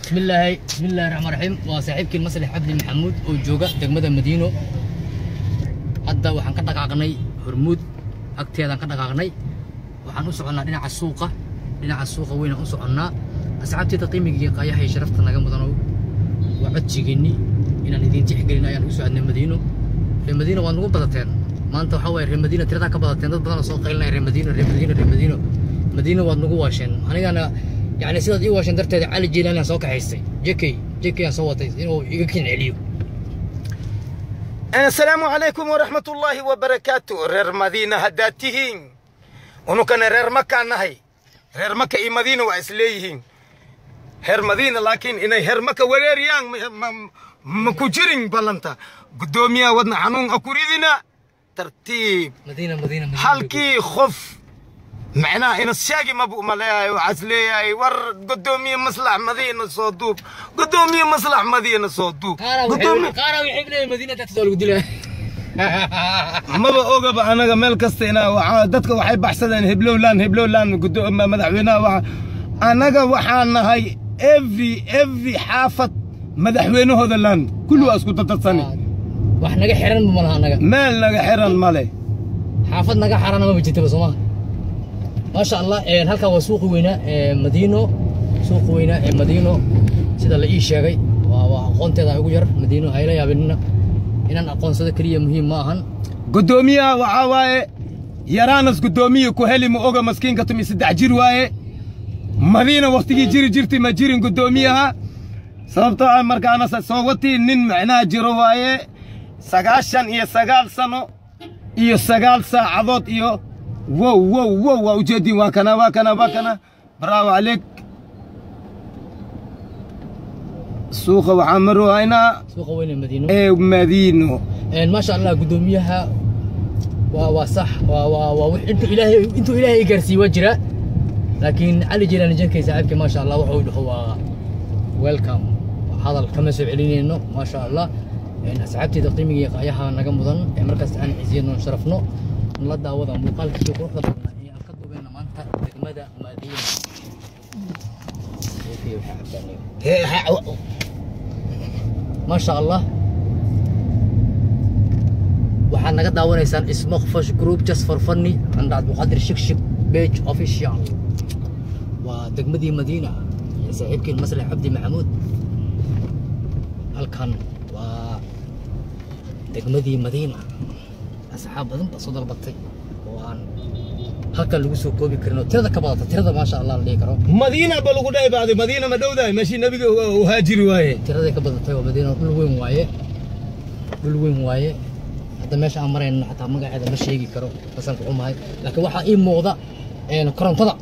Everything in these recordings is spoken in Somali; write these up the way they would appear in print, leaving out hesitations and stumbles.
بسم الله الرحمن الرحيم وصاحبك المصلح عبد المحمود وجوجا دغمدا مدينو هدا waxaan ka dhaqaaqnay hormuud agteedan ka dhaqaaqnay waxaan u soconaa dhinaca suuqa weyn u soconaa asxaabtii qiimiga qayaha ee sharafta naga mudan oo codsigeeni inaan idin tixgelin ayaan u socodnay Madiino waan ugu badateen maanta waxa way reer Madiino tirada ka badateen dad badan oo soo qaylinay reer Madiino waad nagu waasheen anigana يعني سيدة إيوه عشان درت على الجيلاني سوق حيستي جيكي صوتي إنه يمكن عليه. السلام عليكم ورحمة الله وبركاته. رير مدينة هداتيهين ونو كان رير مكة نهي رير مكة إي مدينة وإسليهين هير مدينة لكن إنه هير مكة وريريان مكوجرين بلانتا قدوميا ودنا عنون أكوريدنا ترتيب مدينة حالكي خف معناه إن الشاقي مبوء ملاي وعسلي ور قدومي مصلح مدينة صدوب قدومي مصلح مدينة صدوب قارو يحب لي مدينة تتسول قدله ما بقى بقى أنا جمال كستينا وعادتك وحيب أحسن هبلو لان قدوم مدحونا أنا جا وحنا هاي every حافظ مدحونا هذا اللان كله أسكت تتصني وإحنا جا حرن بملها نجا مالنا جا حرن مالي حافظنا جا حرنا ما بيجي تبصمه ما شاء الله هلكا وسوق وينا مدينو سوق وينا مدينو سيدا لا ii sheegay waa aqoonteeda ugu yar madiino hayla yaabinna inaan aqoonsada kaliya muhiim ma ahan gudoomiyaha waxa waaye yaraanas gudoomiye ku heli ma oga maskiinka tumi 3 jir waaye madiina waqtigii jirti ma jirin gudoomiyaha sababtoo ah markaana soo wati nin macnaa jiro waaye 99 sano iyo 9 saacadood iyo واو وجدي واكنا براو عليك سوق وعمرو هنا سوق وين المدينة مدينة ما شاء الله قدوميها وصح انتو الهي قرسي وجرة لكن علي جيران جنكي ساعدك ما شاء الله وحول هو ويلكم هذا الخمس عليني انه ما شاء الله يعني ساعدتي تقييمي قايها نقم مدن مركز عن عزيز ونشرفنا الله دعوة مقال كي يروح لنا هي أكتب بين مانتا دقمدا مدينة ما شاء الله وحنا قد دعونا إنسان اسمه فش جروب جس فور فني عند عبد القادر شكشك بيج أوفيشال ودقمدي مدينة صاحبك المصلح عبد محمود الكان ودقمدي مدينة أصحاب أذن بصدر بطي وأن هكذا اللي بيسوق كوبي كرنو ترى كبارة ترى ما شاء الله اللي كرو مدينة بلوغداي بعد مدينة مدودة ماشي نبي وهاجر وايه ترى كبارة تيو مدينة كل وين وايه هذا ماشي عمرين حتى ما قاعد ماشي يجي كرو بس أنت هاي لكن واحد إيه موضة إن كرنطة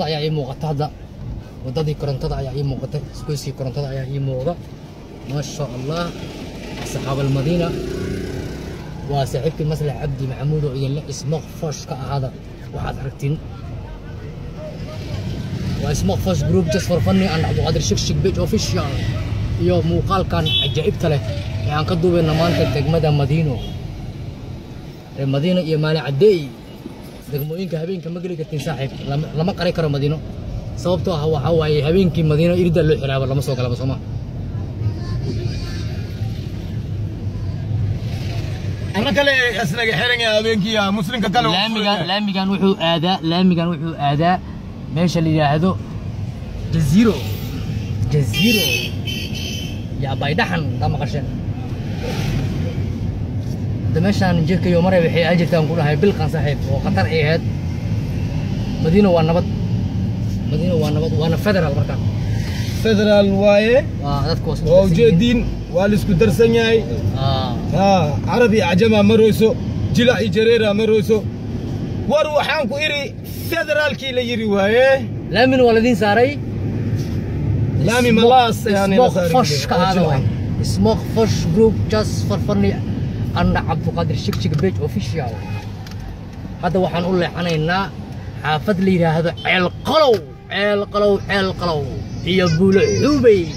يا إيه موضة هذا وده كرنطة يا إيه موضة سكوسي كرنطة يا إيه موضة ما شاء الله أصحاب المدينة وصاحبك المصلح عبد محمود ويلا اسمه فش هذا واحد حركتين واسمه فش جروب جس فور فني عن عبد القادر شكشك بيج اوفيشال يوم مقال كان عجيب تله يعني كدو بين مانتا دقمدا مدينو المدينه يا مال عدي دقموينك هبينك ما قلي كتين صاحب لما قري كرو مدينو sababtoo ah waxa waaye habeenkii madiino irida loo xiraabo lama soo galaba Soomaa أنا كله أسنق حرني أبينكي يا مسلم كله لاميجان وحو آذا ماشي اللي هذا جزيرة يا بايدحن دام قشن ده ماشي نجيك يوم مرة بحي أجرت نقول هاي بالقان صاحب وخطر إيه هاد مدينة وانبط وانا فدرال مركان فدرال وايه وجدين والسكو درسنياي عربي عجمة مروسو جلاء جريرة مروسو وروحان كو إيري فدرال كي ليري وايه لا من ولدين ساري لامي ملاص يعني فش كهذا اسمه فش جروب جاس فرفني أنا عبد القادر شكشك بيج أوفيشال هذا وحن نقول له حنينا حافظ لي هذا عيل قلو يا بول حوبي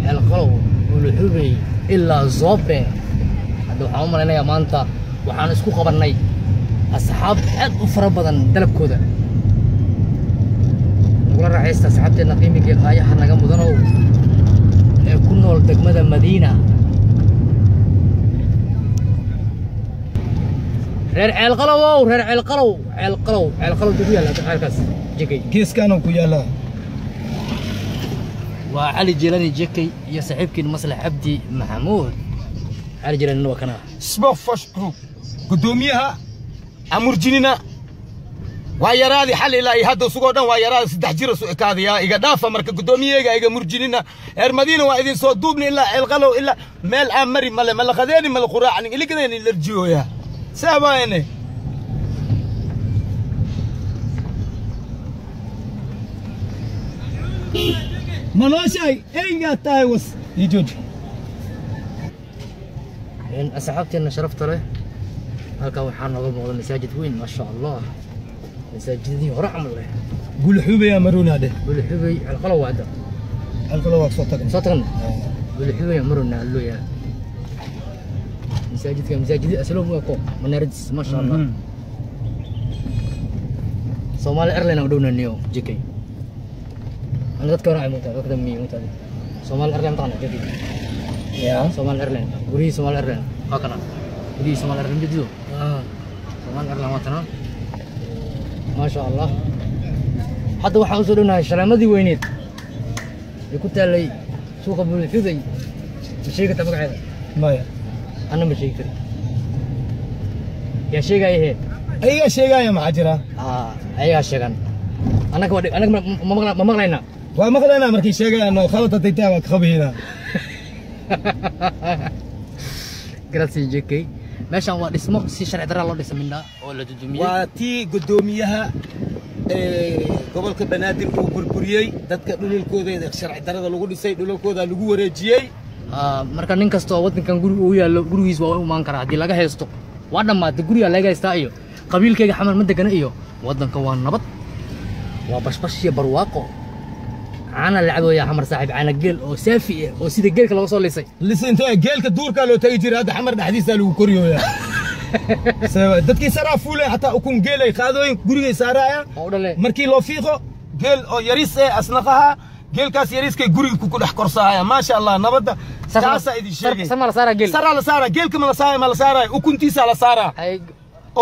عيل قلو بول حوبي إلا زوبي هذا عمر أنا يا مانتا وحن اسكو خبرني أصحاب عد أفرا بدن دلب كودا la raaxaysta asxaabteena qiimiga qaayaha naga mudanow ee ku nool degmada Madiina reer ceelqalow dugu yaala halkaas jikay geeskaana ku yaala waa cali jilani jikay iyo saaxiibkiin maslax abdi maxamuud cali jilani waa kana Smoke Fresh Group gudoomiyaha amurjinina waa yaraadi xal ilaa hadda sugo dhan waa yaraadi 3 jir soo ekaadaya iga dhaafa marka gudoomiyaga iga murjinina reer Madiina waa idin soo duubni ilaa ceelqalow ilaa meel aan mari mala qadeeni mala quraacni iligana ilarjiyooya سامعني منوشاي اين تايوس يجوج ان اسحبتي ان شرفت له هلكا waxaa nooga muuqda masaajid weyn ma sha Allah masaajidii hore amal leh قول حبي يا مرونا ده قول حبي القلو وعده القلو صوتك قول حبي يا مرونا قال له يا مساجد أسلوب ويكو مناردس ما شاء الله Somali Airlines ودونا نيو جيكي أنا أذكر عن موتا أقدم مي موتا Somali Airlines طعنا جيكي يا Somali Airlines قولي Somali Airlines هكذا قولي Somali Airlines جديدو Somali Airlines واتنا ما شاء الله حتى واحد وصلنا الشلامة دي وينيت يكون تالي سوق أبو الحذي الشيء كتبك هذا ما يا أنا مش شيء يا شيء جاي هي أي شيء جاي معجرة أي شيء كان أنا ما مغلينا وما خلينا مركي شيء جاي إنه خلطة تتابع خبينا جراسي جيكي ماشي هو اسمه سي شرع درا الله اسمنا ولا دودومية واتي قدوميها قبل كبنادر وبربريي دتك دولكودا شرع درا لوgu dhisay dulkooda lagu wareejiyay marka nin kasto wadankan guriga uu yaalo gurigiis waa u maan karaa hadii laga haysto waa dhamaatay guriga laga haystaa iyo qabiilkayga xamal ma degana iyo wadanka waa nabad waa bashbash iyo barwaaqo ana lacabo ya xamar saaxiib ana geel oo saafi oo sida geelka laga soo lisay lisinta geelka duurka loo tagi jiray hadda xamar dhaxdiisa lagu koriyoya dadkii saraa fuulay hatta ukun geelay qaadooyin guriga saaraya markii loo fiiqo geel oo yaris asnaqaha geelkaas yariskay guriga ku dhex korsaaya ma sha Allah nabada saasa idin sheegay sama la saara geel sara la saara geelka ma la saara ukuntiisa la saara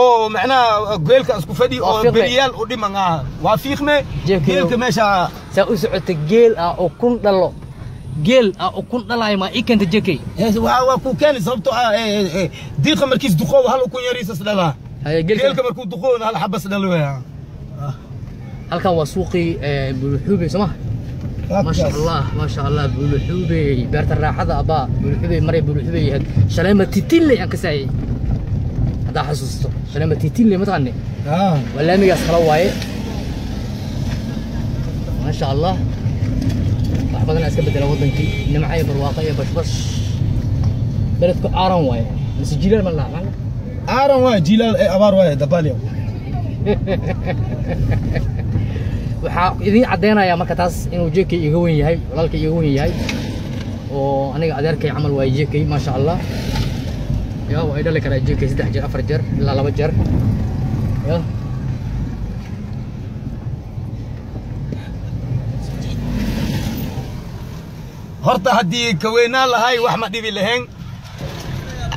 oo macnaa geelka isku fadhi oo beriyaal u dhiman waa fiiqme geelka meesha sa u socota geel ukun dhalo geel ukun dhalay ma ikanta jekay waa ku keen sababto diiqa markiis duqow hal ukun yariisas dhala geelka markuu duqoona hal xabas dhalo halkan waa suuqi buluxuube sama ما شاء الله بلوحوبي بارت الراحة أبا بلوحوبي مري بلوحوبي هاد شلامة تيتيلي أنك ساي هذا حسوسته شلامة تيتيلي ما تغني ولا ميجاس خلواي ما شاء الله وحبنا أسكت بدل وطنكي إنما معي برواقية بش بلدك آرام واي بس جيلال من لا آرام واي جيلال أبار واي دباليو waxaa idin cadeynaya marka taas inuu jeekay iga weyn yahay walaalka iga weyn yahay oo aniga adeerkay amal waa jeekay ma sha Allah yaa way dhali kara jeekay 3 jeer 4 jeer ilaa 2 jeer yaa horta hadii ka weynaa lahay wax ma dhibi lahayn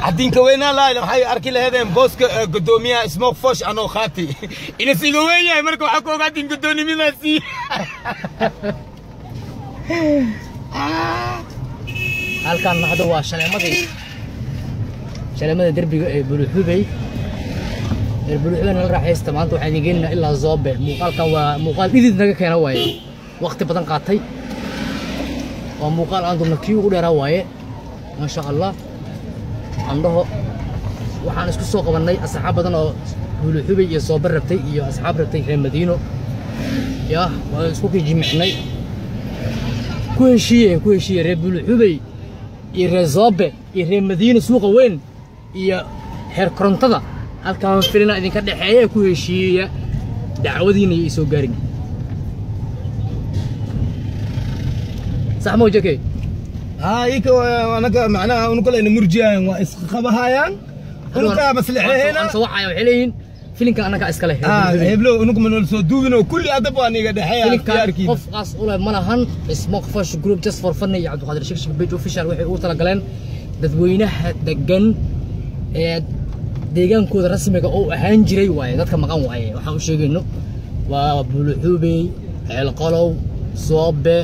hadii ka weynaa lahay waxay arki lahaydeen booska gudoomiyaha Smoke Fresh anoo qaati ina siga weyn yahay marka waxa ku ogaadin gudoonimadaasi halkan hadda waa shaleemada derbiga ee buluxubay la raaxaysta maanta waxaan gelinaa ilaa Zobe muuqaalkan waa muuqaal idid naga keena waaye waqti badan qaatay waa muuqaal aan dumnakii ugu dheeraa waaye ma sha Allah andaho waxaan isku soo qabanay asxaab badan oo buluxubay iyo Zobe rabtay iyo asxaab rabtay reer Madiino yaa waa isku jimicnay ku heshiiyay reer buluxubay iyo reer Zobe iyo reer Madiino suuqa weyn iyo heer korontada halkaan filina idinka dhaxeeya ku heshiiya dacwadiina ay soo gaarin saxmo jake ika anaga macnaha unu kale مرجيان واسقبهايان unu ka maslaxeena aan soo waxay leeyihiin فيلم كان أنا كأسكله هبلو إنكم من الصدوبين وكل أدب وأنا قاعد حياة فيلم كان قف قاس أولى ملهن اسمه فاش جروب جس فور فني عبد القادر شيخ بيج أوفيشال وحي أوتلا قلنا dadweynaha degan ee deegaankooda rasmiga oo ahaan jiray waaye dadka maqan waaye waxaan u sheegayno waa Buluxubey ceel qolow Soobe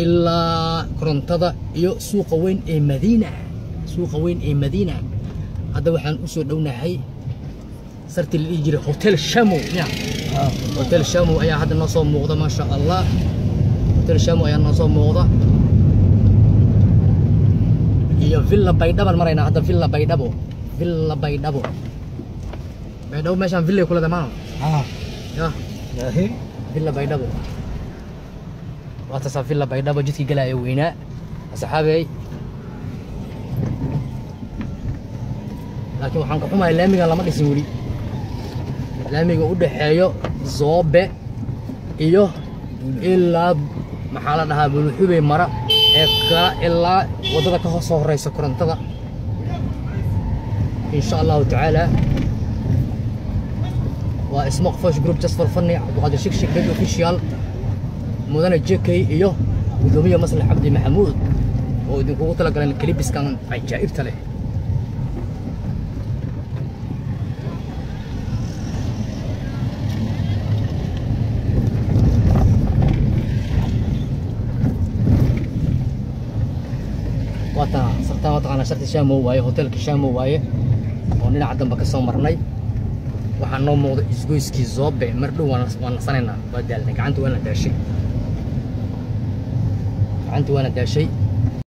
ilaa korontada iyo suuqa weyn ee Madiina hadda waxaan u soo dhownahay sarti la jiray hotel Shamo hotel Shamo ayaa hadda noo soo muuqda ma sha Allah hotel Shamo ayaa noo soo muuqda iyo villa Baydhabo marayna hadda villa Baydhabo meeshaan villa kula dhamaan ya villa Baydhabo waata villa Baydhabo jidkii galaya weynaa asxaabay laakiin waxaan ka xumahay laamiga lama dhisin wali laamiga u dhaxeeyo Soobe iyo ilaa maxaa la dhahaa Buluxubey mara ee kala ilaa wadada ka hoos horeysa korontada insha Allah ta'ala waa ismo Fash Group just for fun Abdul Qadir Sheikh Big Official mudane JK iyo gudoomiye Maslax Cabdi Maxamuud oo idinku ugu talagaleen klibiskan ajaa'ibta leh أنا شرت شامو واي هوتيل كشامو واي وننا عدم بكسو مرني waxaan noo muuqdo isgoyskii Soobe mardhow waan nasanayna waa daalnay gacanta waana daashay